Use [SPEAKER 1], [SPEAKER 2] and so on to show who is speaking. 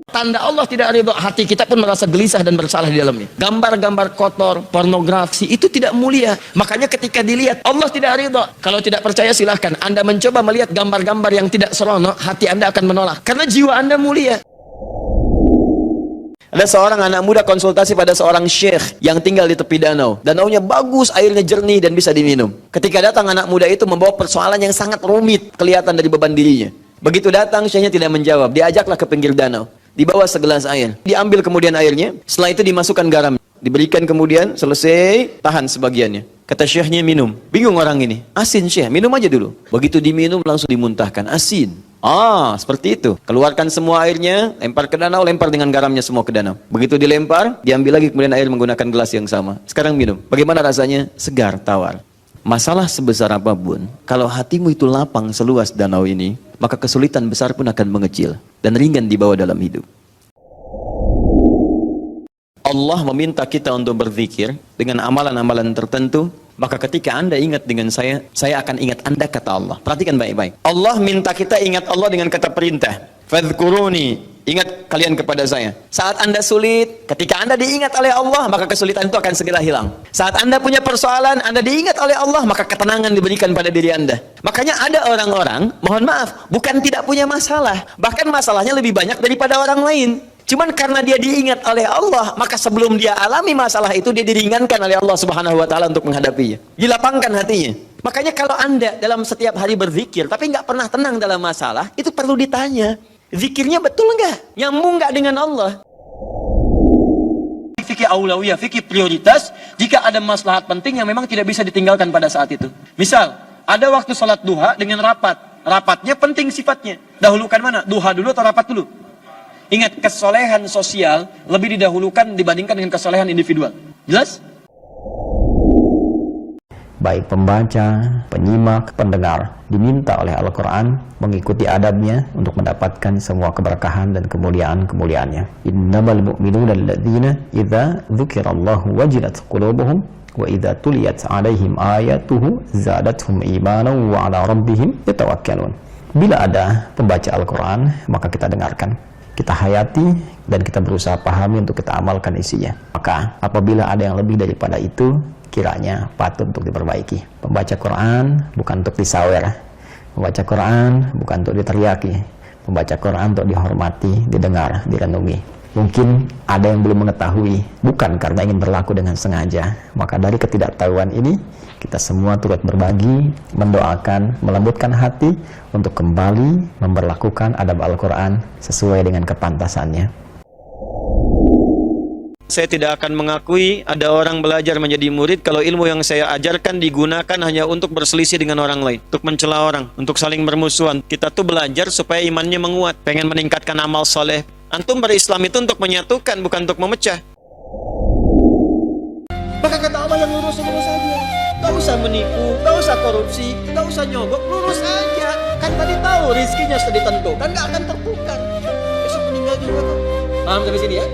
[SPEAKER 1] Tanda Allah tidak ridho, hati kita pun merasa gelisah dan bersalah di dalamnya. Gambar-gambar kotor, pornografi itu tidak mulia. Makanya ketika dilihat Allah tidak ridho. Kalau tidak percaya silahkan Anda mencoba melihat gambar-gambar yang tidak seronok, hati Anda akan menolak karena jiwa Anda mulia. Ada seorang anak muda konsultasi pada seorang syekh yang tinggal di tepi danau. Danaunya bagus, airnya jernih dan bisa diminum. Ketika datang anak muda itu membawa persoalan yang sangat rumit, kelihatan dari beban dirinya. Begitu datang, syekhnya tidak menjawab. Diajaklah ke pinggir danau. Dibawa segelas air. Diambil kemudian airnya. Setelah itu dimasukkan garam. Diberikan kemudian, selesai, tahan sebagiannya. Kata syekhnya minum. Bingung orang ini. Asin syekh, minum aja dulu. Begitu diminum langsung dimuntahkan. Asin. Seperti itu. Keluarkan semua airnya, lempar ke danau, lempar dengan garamnya semua ke danau. Begitu dilempar, diambil lagi kemudian air menggunakan gelas yang sama. Sekarang minum. Bagaimana rasanya? Segar, tawar. Masalah sebesar apapun, kalau hatimu itu lapang seluas danau ini, maka kesulitan besar pun akan mengecil dan ringan dibawa dalam hidup. Allah meminta kita untuk berzikir dengan amalan-amalan tertentu. Maka ketika Anda ingat dengan saya akan ingat Anda, kata Allah. Perhatikan baik-baik. Allah minta kita ingat Allah dengan kata perintah. Fadhkuruni, ingat kalian kepada saya. Saat Anda sulit, ketika Anda diingat oleh Allah, maka kesulitan itu akan segera hilang. Saat Anda punya persoalan, Anda diingat oleh Allah, maka ketenangan diberikan pada diri Anda. Makanya ada orang-orang, mohon maaf, bukan tidak punya masalah, bahkan masalahnya lebih banyak daripada orang lain. Cuman karena dia diingat oleh Allah, maka sebelum dia alami masalah itu, dia diringankan oleh Allah Subhanahu wa Ta'ala untuk menghadapinya. Dilapangkan hatinya. Makanya kalau Anda dalam setiap hari berzikir, tapi nggak pernah tenang dalam masalah, itu perlu ditanya. Zikirnya betul nggak? Nyambung nggak dengan Allah? Fikih aulawiyah, fikih prioritas, jika ada maslahat penting yang memang tidak bisa ditinggalkan pada saat itu. Misal, ada waktu salat duha dengan rapat. Rapatnya penting sifatnya. Dahulukan mana? Duha dulu atau rapat dulu? Ingat, kesolehan sosial lebih didahulukan dibandingkan dengan kesolehan individual. Jelas?
[SPEAKER 2] Baik pembaca, penyimak, pendengar diminta oleh Al-Quran mengikuti adabnya untuk mendapatkan semua keberkahan dan kemuliaan-kemuliaannya. Innamal mu'minuna alladzina idza dzukirallahu wajilat qulubuhum wa idza tuliyat 'alaihim ayatuhu zadatuhum imanan wa 'ala rabbihim yatawakkalun. Bila ada pembaca Al-Quran, maka kita dengarkan, kita hayati, dan kita berusaha pahami untuk kita amalkan isinya. Maka apabila ada yang lebih daripada itu, kiranya patut untuk diperbaiki. Membaca Quran bukan untuk disawer, membaca Quran bukan untuk diteriaki, membaca Quran untuk dihormati, didengar, direnungi. Mungkin ada yang belum mengetahui, bukan karena ingin berlaku dengan sengaja. Maka dari ketidaktahuan ini, kita semua turut berbagi, mendoakan, melembutkan hati untuk kembali memberlakukan adab Al-Quran sesuai dengan kepantasannya.
[SPEAKER 1] Saya tidak akan mengakui ada orang belajar menjadi murid kalau ilmu yang saya ajarkan digunakan hanya untuk berselisih dengan orang lain, untuk mencela orang, untuk saling bermusuhan. Kita tuh belajar supaya imannya menguat, pengen meningkatkan amal soleh. Antum berislam itu untuk menyatukan, bukan untuk memecah. Maka kata Allah, yang lurus saja. Gak usah menipu, gak usah korupsi, gak usah nyogok, lurus aja. Kan tadi tahu rizkinya sudah ditentukan, gak akan tertukar. Besok meninggal juga kok. Paham sampai sini ya?